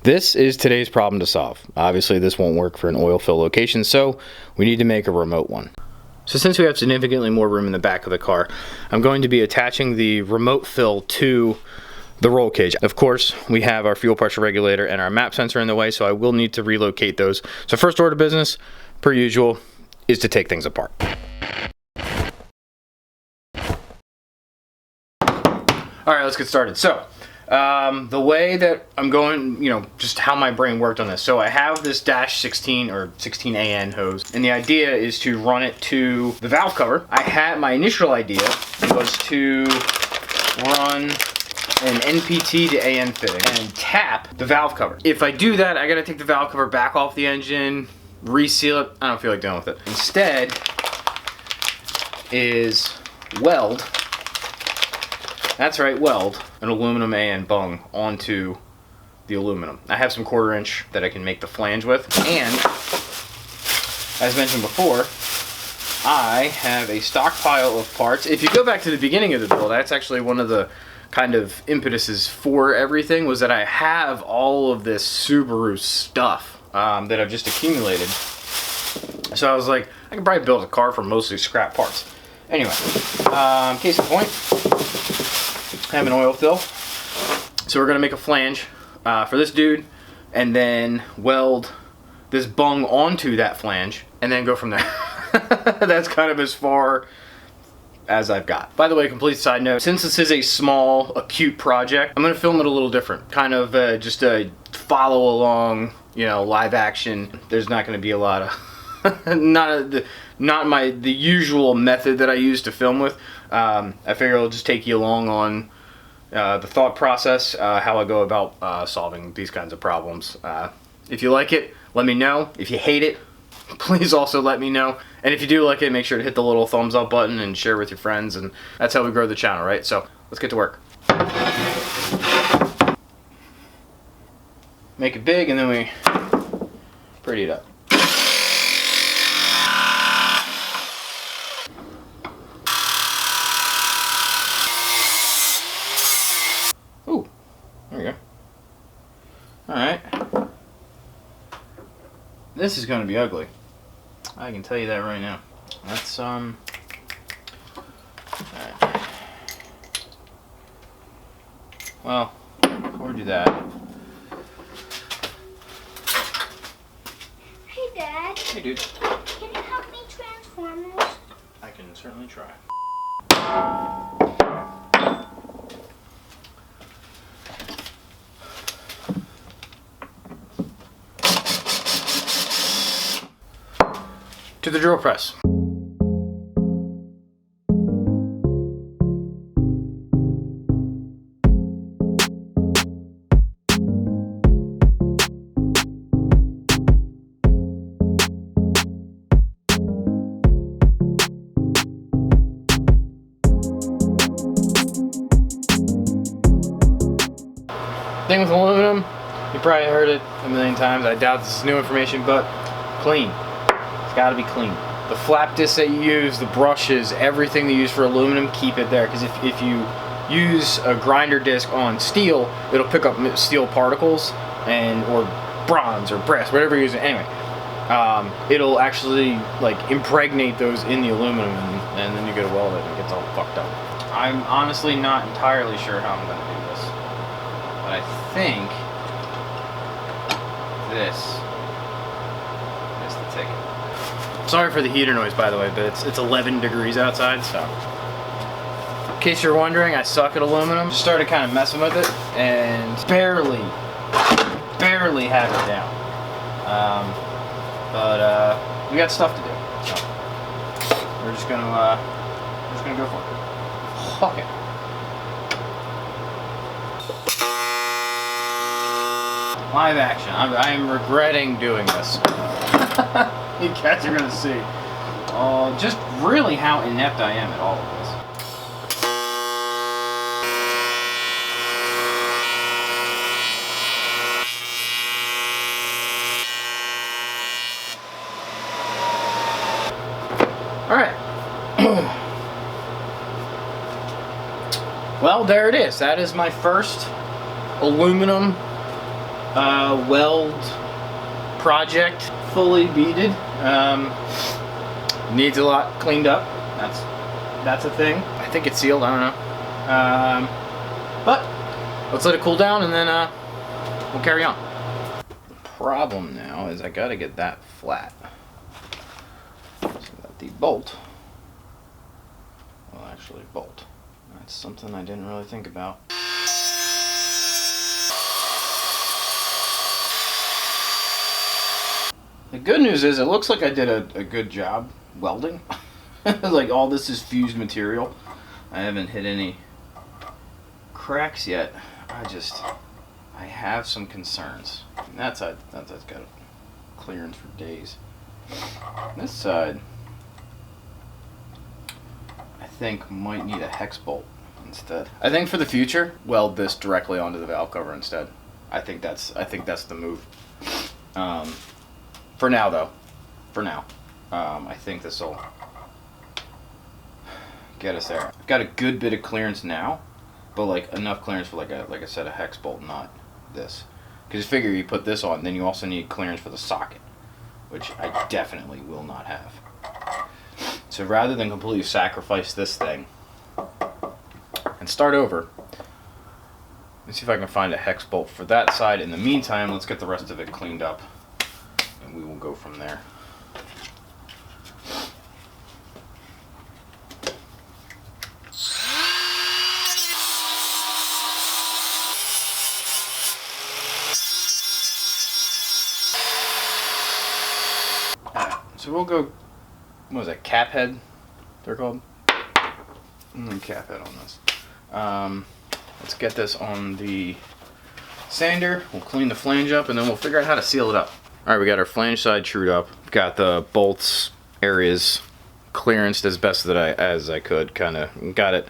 This is today's problem to solve. Obviously this won't work for an oil fill location, so we need to make a remote one. So since we have significantly more room in the back of the car, I'm going to be attaching the remote fill to the roll cage. Of course, we have our fuel pressure regulator and our map sensor in the way, so I will need to relocate those. So first order of business, per usual, is to take things apart. All right, let's get started. So the way that I'm going, just how my brain worked on this. So I have this dash 16 or 16AN hose, and the idea is to run it to the valve cover. I had my initial idea was to run an NPT to AN fitting and tap the valve cover. If I do that, I gotta take the valve cover back off the engine, reseal it. I don't feel like dealing with it. Instead is weld. That's right, weld an aluminum AN bung onto the aluminum. I have some 1/4 inch that I can make the flange with, and as mentioned before, I have a stockpile of parts. If you go back to the beginning of the build, that's actually one of the kind of impetuses for everything, was that I have all of this Subaru stuff that I've just accumulated. So I was like, I could probably build a car from mostly scrap parts. Anyway, case in point, I have an oil fill. So we're gonna make a flange for this dude, and then weld this bung onto that flange, and then go from there. That's kind of as far as I've got. By the way, complete side note, since this is a small, acute project, I'm gonna film it a little different. Kind of just a follow along, live action. There's not gonna be a lot of, not the usual method that I use to film with. I figure I'll just take you along on the thought process, how I go about solving these kinds of problems. If you like it, let me know. If you hate it, please also let me know. And if you do like it, make sure to hit the little thumbs up button and share with your friends, and that's how we grow the channel, right? So let's get to work. Make it big, and then we pretty it up. Ooh, there we go. Alright. This is going to be ugly. I can tell you that right now. That's, alright. Well, before we do that. Hey, Dad. Hey, dude. Can you help me transform this? I can certainly try. To the drill press. Thing with aluminum, you probably heard it a million times. I doubt this is new information, but clean. It's got to be clean. The flap disc that you use, the brushes, everything they use for aluminum, keep it there. Because if you use a grinder disc on steel, it'll pick up steel particles or bronze or brass, whatever you're using. Anyway, it'll actually impregnate those in the aluminum, and then you go to weld it and it gets all fucked up. I'm honestly not entirely sure how I'm going to do this, but I think this is the ticket. Sorry for the heater noise, by the way, but it's 11 degrees outside, so. In case you're wondering, I suck at aluminum. Just started kind of messing with it, and barely have it down. But we got stuff to do, so we're just gonna go for it. Fuck it. Live action. I am regretting doing this. You guys are gonna see just really how inept I am at all of this. All right. Well, there it is. That is my first aluminum weld project, fully beaded. Needs a lot cleaned up. That's a thing. I think it's sealed. I don't know. But let's let it cool down and then we'll carry on. The problem now is I gotta get that flat so that the bolt will actually bolt. That's something I didn't really think about. The good news is it looks like I did a good job welding. Like all this is fused material. I haven't hit any cracks yet. I have some concerns. That side's got clearance for days. This side, I think might need a hex bolt instead. I think for the future, weld this directly onto the valve cover instead. I think that's the move. For now though, I think this will get us there. I've got a good bit of clearance now, but like enough clearance for like I said, a hex bolt, not this. Because you figure you put this on, then you also need clearance for the socket, which I definitely will not have. So rather than completely sacrifice this thing and start over, let's see if I can find a hex bolt for that side. In the meantime, let's get the rest of it cleaned up, and we will go from there. So we'll go, what was that, cap head, they're called? Cap head on this. Let's get this on the sander, we'll clean the flange up, and then we'll figure out how to seal it up. Alright, we got our flange side trued up, got the bolts areas clearanced as best as I could, kind of got it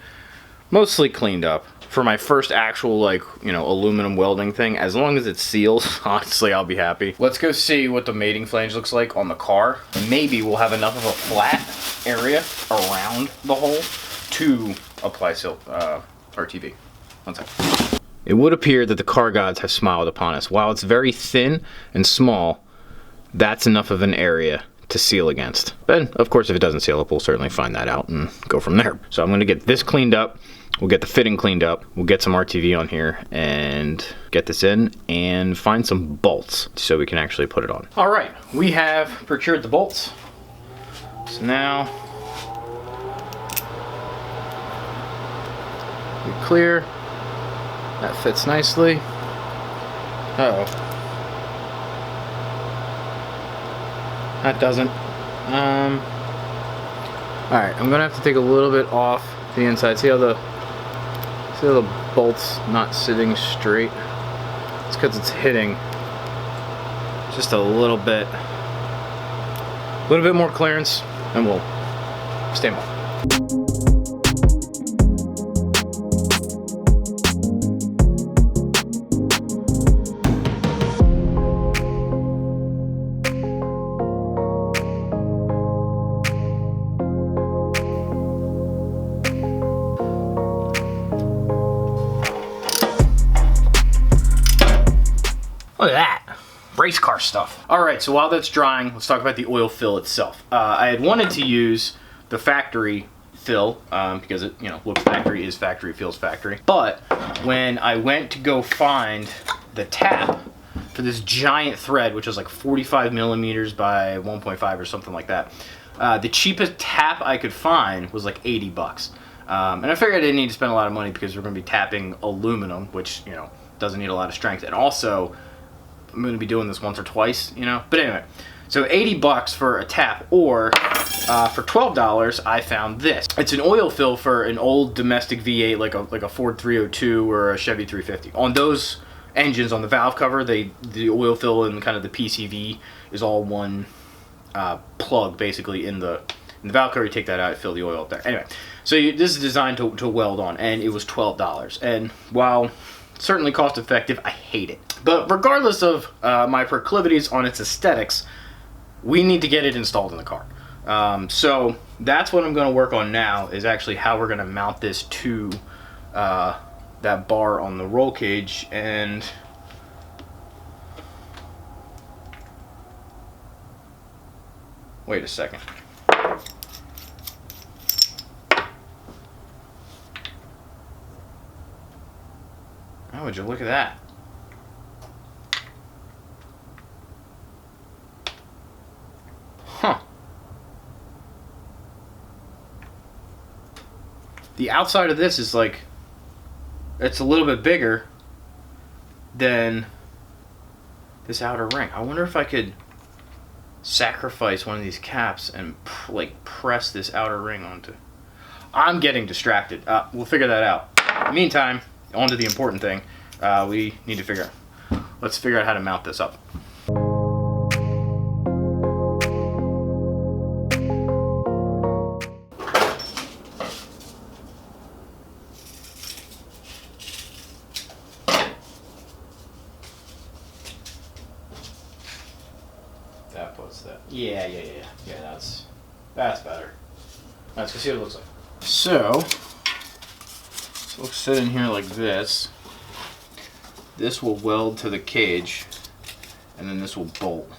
mostly cleaned up. For my first actual, like, you know, aluminum welding thing, as long as it seals, honestly, I'll be happy. Let's go see what the mating flange looks like on the car. And maybe we'll have enough of a flat area around the hole to apply RTV. One second. It would appear that the car gods have smiled upon us. While it's very thin and small, that's enough of an area to seal against. But, of course, if it doesn't seal up, we'll certainly find that out and go from there. So I'm going to get this cleaned up. We'll get the fitting cleaned up, we'll get some RTV on here and get this in and find some bolts so we can actually put it on. All right, we have procured the bolts. So now, we clear, that fits nicely. Uh-oh. That doesn't. All right, I'm gonna have to take a little bit off the inside. See how the bolt's not sitting straight? It's because it's hitting just a little bit more clearance, and we'll stand by. Look at that, race car stuff. All right, so while that's drying, let's talk about the oil fill itself. I had wanted to use the factory fill because it, you know, looks factory, is factory, feels factory. But when I went to go find the tap for this giant thread, which was like 45 millimeters by 1.5 or something like that, the cheapest tap I could find was like 80 bucks. And I figured I didn't need to spend a lot of money because we're gonna be tapping aluminum, which, you know, doesn't need a lot of strength. And also, I'm going to be doing this once or twice, you know. But anyway, so 80 bucks for a tap, or for $12, I found this. It's an oil fill for an old domestic V8, like a Ford 302 or a Chevy 350. On those engines, on the valve cover, the oil fill and kind of the PCV is all one plug, basically, in the valve cover. You take that out, fill the oil up there. Anyway, so this is designed to weld on, and it was $12. And while certainly cost effective, I hate it. But regardless of my proclivities on its aesthetics, we need to get it installed in the car. So that's what I'm going to work on now, is actually how we're going to mount this to that bar on the roll cage. And Wait a second. Oh, would you look at that? Huh. The outside of this is like, it's a little bit bigger than this outer ring. I wonder if I could sacrifice one of these caps and like press this outer ring onto. I'm getting distracted. We'll figure that out. In the meantime, on to the important thing. We need to let's figure out how to mount this up. That puts that. Yeah. That's better. Let's see what it looks like. So we'll sit in here like this. This will weld to the cage, and then this will bolt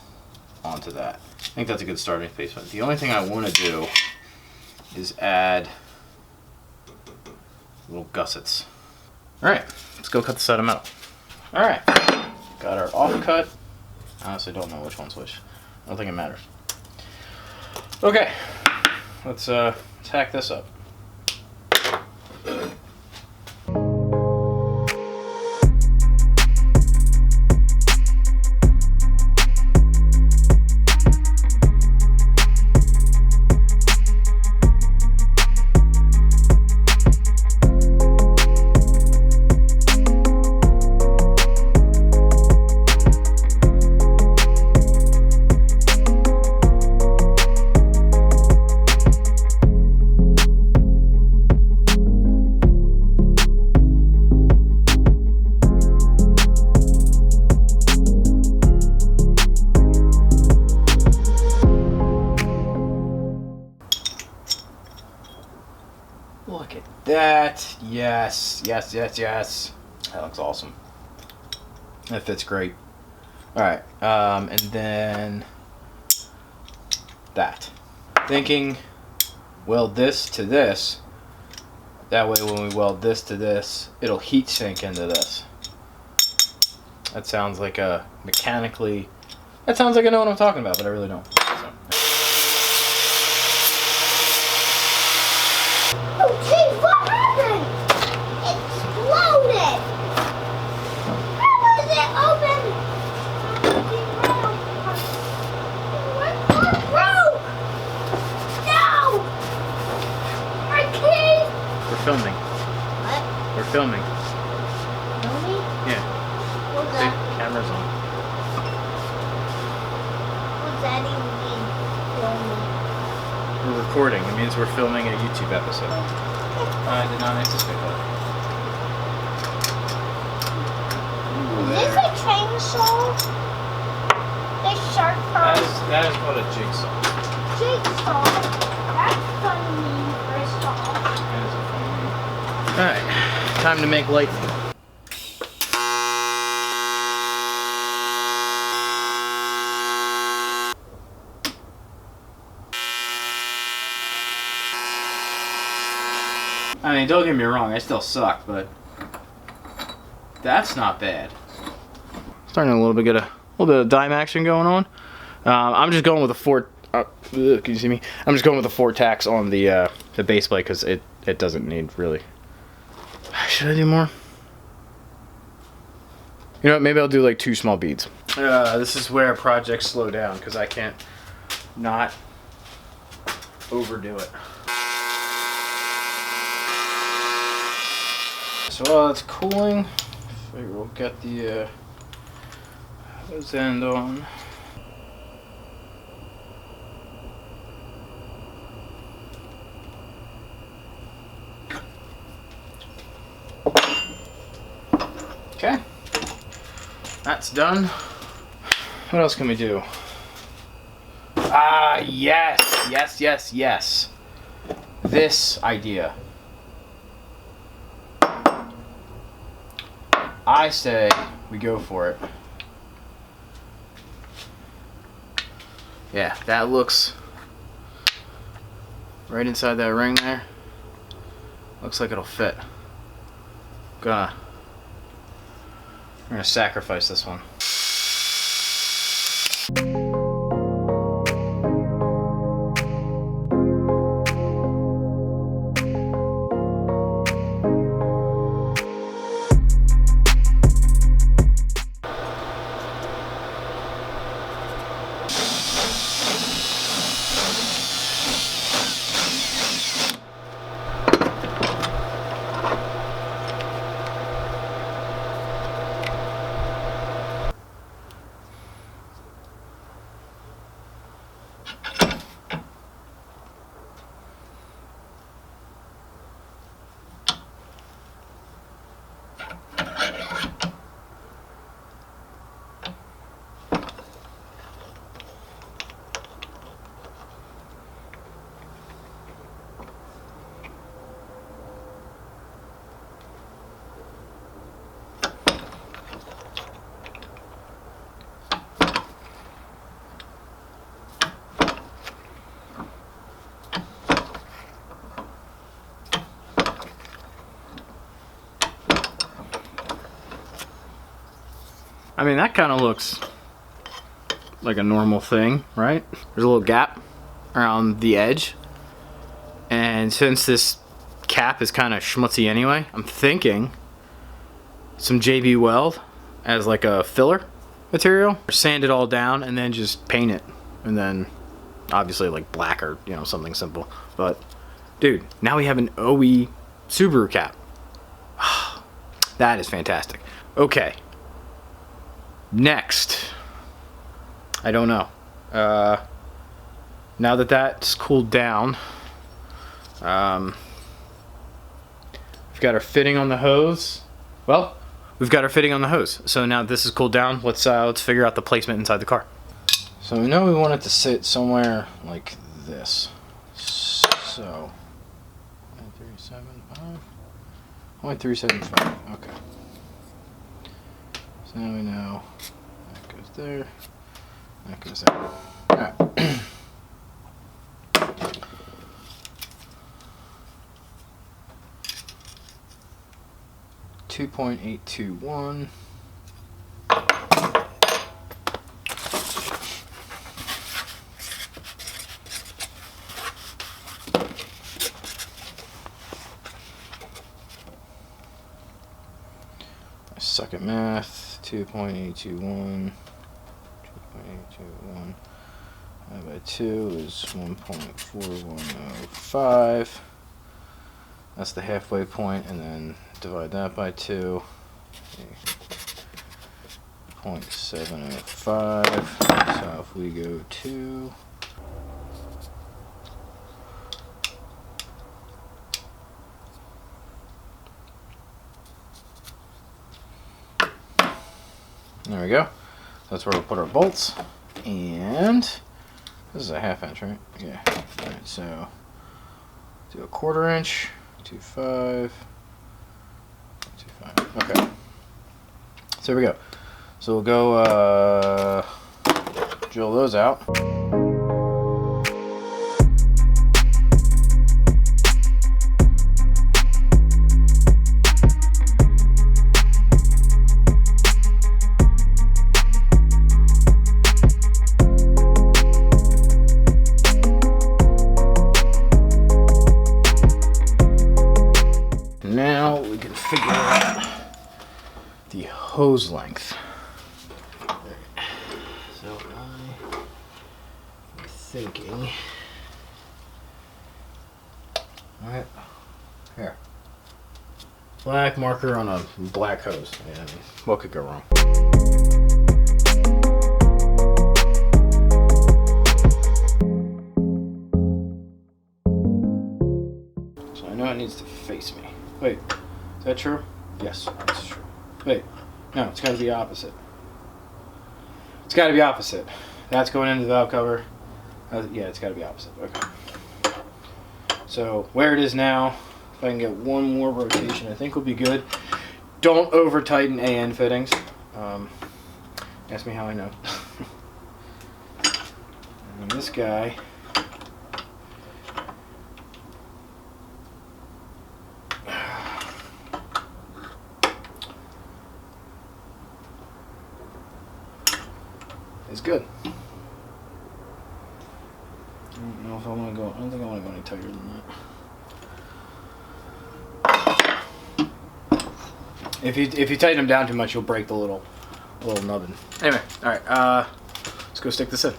onto that. I think that's a good starting place. But the only thing I want to do is add little gussets. All right, let's go cut the side of metal. All right, got our offcut. I honestly don't know which one's which. I don't think it matters. Okay, let's hack this up. Look at that. Yes. That looks awesome. That fits great. Alright, and then that. Thinking weld this to this. That way when we weld this to this, it'll heat sink into this. That sounds like a mechanically... That sounds like I know what I'm talking about, but I really don't. So. Oh, geez, what happened? It exploded. How was it open? What broke? No! I can't. We're filming. What? We're filming. Mommy? Yeah. What's See? that? Camera's on. What's that even mean? Filming. We're recording. It means we're filming a YouTube episode. I did not anticipate that. Is this a chainsaw? This sharp part? That is called a jigsaw. Jigsaw. That's funny for a saw. That is a funny name. Alright, time to make lightning. I mean, don't get me wrong, I still suck, but that's not bad. Starting to get a little bit of dime action going on. I'm just going with a four. Can you see me? I'm just going with the 4 tacks on the base plate because it doesn't need really. Should I do more? You know what? Maybe I'll do like 2 small beads. This is where projects slow down because I can't not overdo it. So while it's cooling, figure we'll get the hose end on. Okay, that's done. What else can we do? Yes. This idea. I say we go for it. Yeah, that looks right inside that ring there. Looks like it'll fit. We're gonna sacrifice this one. I mean, that kind of looks like a normal thing, right? There's a little gap around the edge. And since this cap is kind of schmutzy anyway, I'm thinking some JB Weld as like a filler material. Sand it all down and then just paint it. And then obviously like black or, you know, something simple. But dude, now we have an OE Subaru cap. That is fantastic. Okay. Next, I don't know. Now that that's cooled down, we've got our fitting on the hose. Well, we've got our fitting on the hose. So now this is cooled down. Let's figure out the placement inside the car. So we know we want it to sit somewhere like this. So 0.375. Okay. So now we know that goes there, that goes there. Alright. 2.821. I suck at math. 2.821. 2.821 divided by 2 is 1.4105. That's the halfway point, and then divide that by 2. 0.705. So if we go 2. There we go. That's where we'll put our bolts. And this is a 1/2 inch, right? Yeah. Alright, so do a 1/4 inch. 2.5. 2.5. Okay. So here we go. So we'll go drill those out. Now we can figure out the hose length. So I'm thinking, alright, here, black marker on a black hose. Yeah, I mean, what could go wrong? So I know it needs to face me. Wait, is that true? Yes, that's true. Wait, no, it's got to be opposite. It's got to be opposite. That's going into the valve cover. Yeah, it's got to be opposite. Okay. So where it is now, if I can get one more rotation, I think we'll be good. Don't over tighten AN fittings. Ask me how I know. And this guy is good. I don't know if I want to go. I don't think I want to go any tighter than that. If you tighten them down too much, you'll break the little nubbin. Anyway, all right. Let's go stick this in.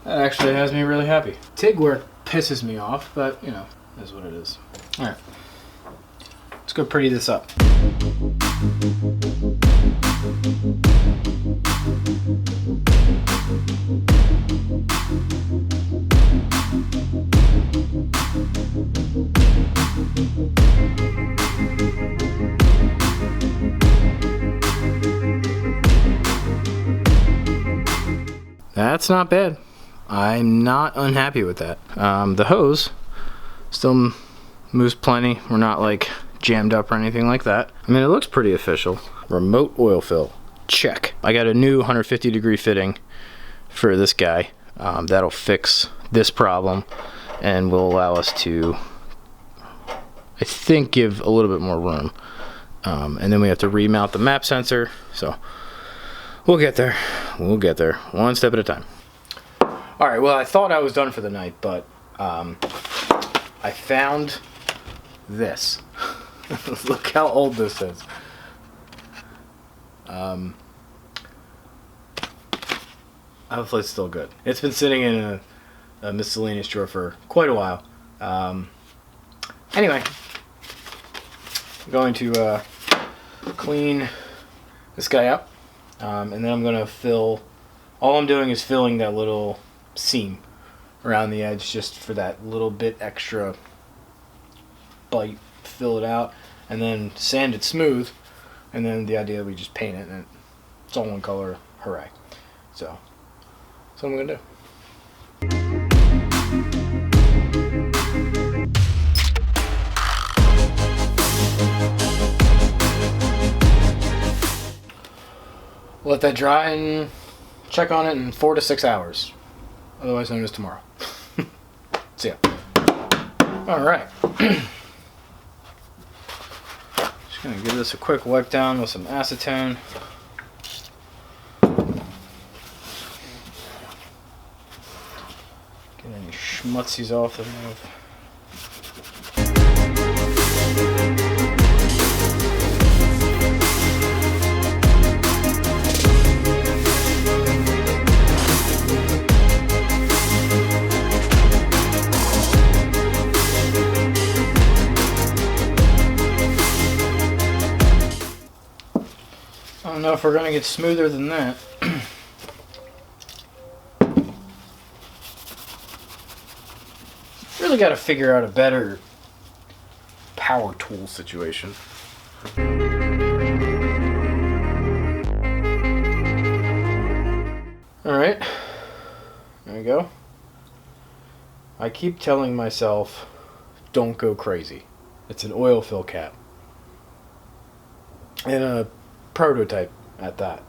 Actually has me really happy. TIG work pisses me off, but you know, is what it is. All right, let's go pretty this up. That's not bad. I'm not unhappy with that. The hose still moves plenty. We're not like jammed up or anything like that. I mean, it looks pretty official. Remote oil fill, check. I got a new 150 degree fitting for this guy. That'll fix this problem and will allow us to, I think, give a little bit more room. And then we have to remount the map sensor. So we'll get there. We'll get there one step at a time. All right, well, I thought I was done for the night, but I found this. Look how old this is. Hopefully it's still good. It's been sitting in a miscellaneous drawer for quite a while. Anyway, I'm going to clean this guy up, and then I'm going to fill. All I'm doing is filling that little seam around the edge just for that little bit extra bite. Fill it out and then sand it smooth, and then the idea we just paint it and it's all one color. Hooray. So that's what I'm gonna do. Let that dry and check on it in 4 to 6 hours, otherwise known as tomorrow. See ya. All right. Just gonna give this a quick wipe down with some acetone. Get any schmutsies off the move. I don't know if we're gonna get smoother than that. Really got to figure out a better power tool situation. All right, there we go. I keep telling myself, don't go crazy. It's an oil fill cap. And a prototype at that.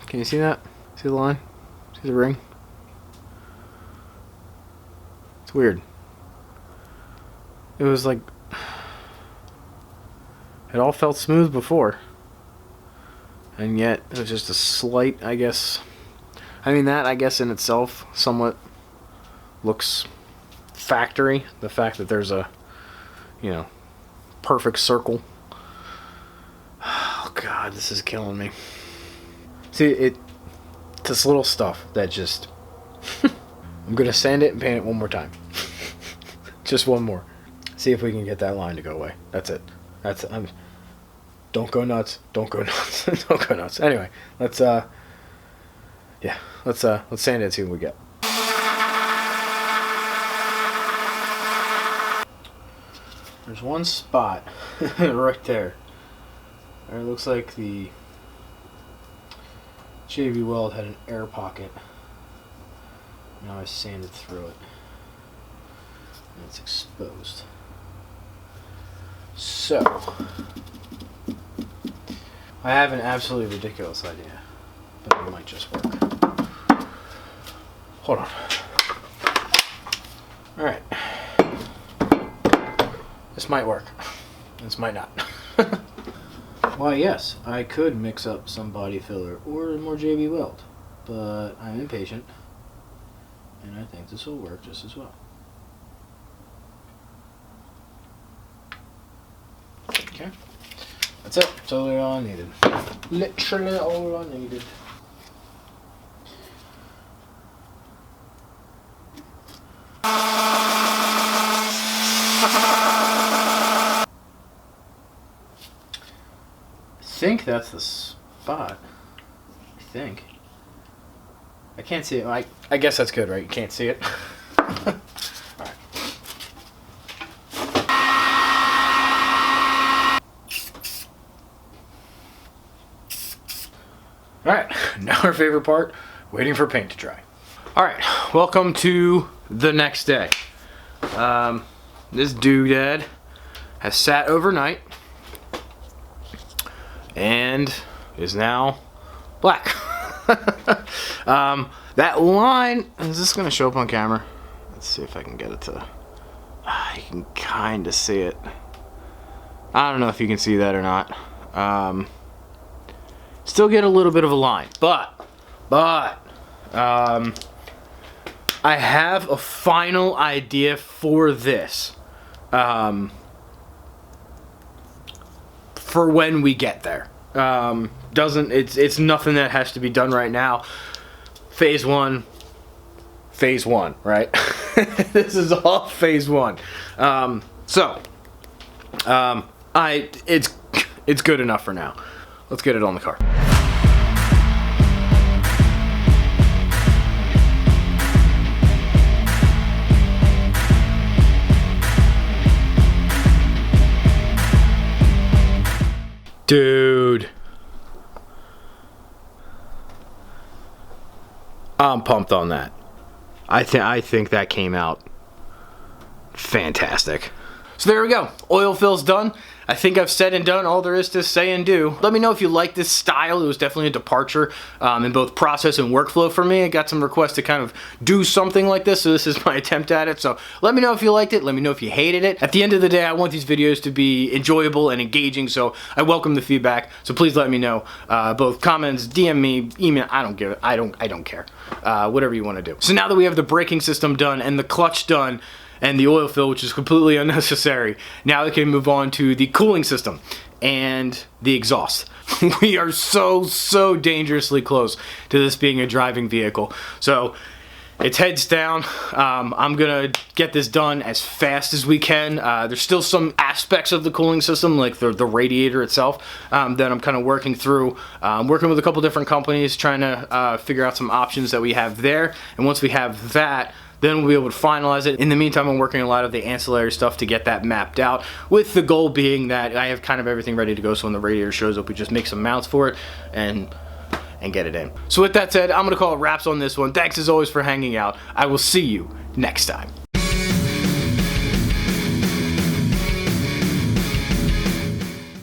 Can you see that? See the line? See the ring? It's weird. It was like, it all felt smooth before, and yet it was just a slight, I guess. I mean, that I guess in itself somewhat looks factory. The fact that there's a, you know, perfect circle. Oh God, this is killing me. See, this little stuff that just, I'm gonna sand it and paint it one more time. Just one more. See if we can get that line to go away. That's it. That's it. Don't go nuts. Don't go nuts. Don't go nuts. Anyway, let's sand it and see what we get. There's one spot right there. It looks like the JV weld had an air pocket. Now I sanded through it. And it's exposed. So, I have an absolutely ridiculous idea, but it might just work. Hold on. Alright. This might work. This might not. Why, yes, I could mix up some body filler or more JB Weld, but I'm impatient, and I think this will work just as well. Okay, that's it. That's all I needed. Literally all I needed. I think that's the spot. I think. I can't see it. I guess that's good, right? You can't see it. Alright. Alright, now our favorite part, waiting for paint to dry. Alright, welcome to the next day. This doodad has sat overnight and is now black. That line, is this gonna show up on camera? Let's see if I can get it to, you can kind of see it. I don't know if you can see that or not. Still get a little bit of a line, but I have a final idea for this. For when we get there. It's nothing that has to be done right now. Phase one, right? This is all phase one. It's good enough for now. Let's get it on the car. Dude, I'm pumped on that. I think that came out fantastic. So there we go. Oil fill's done. I think I've said and done all there is to say and do. Let me know if you like this style. It was definitely a departure in both process and workflow for me. I got some requests to kind of do something like this, so this is my attempt at it. So let me know if you liked it. Let me know if you hated it. At the end of the day, I want these videos to be enjoyable and engaging, so I welcome the feedback. So please let me know. Both comments, DM me, email. I don't give it. I don't care. Whatever you want to do. So now that we have the braking system done and the clutch done, and the oil fill, which is completely unnecessary, now we can move on to the cooling system and the exhaust. We are so dangerously close to this being a driving vehicle. So it's heads down. I'm gonna get this done as fast as we can. There's still some aspects of the cooling system, like the radiator itself, that I'm kind of working through. Working with a couple different companies, trying to figure out some options that we have there. And once we have that, then we'll be able to finalize it. In the meantime, I'm working a lot of the ancillary stuff to get that mapped out, with the goal being that I have kind of everything ready to go, so when the radiator shows up, we just make some mounts for it and get it in. So with that said, I'm gonna call it wraps on this one. Thanks as always for hanging out. I will see you next time.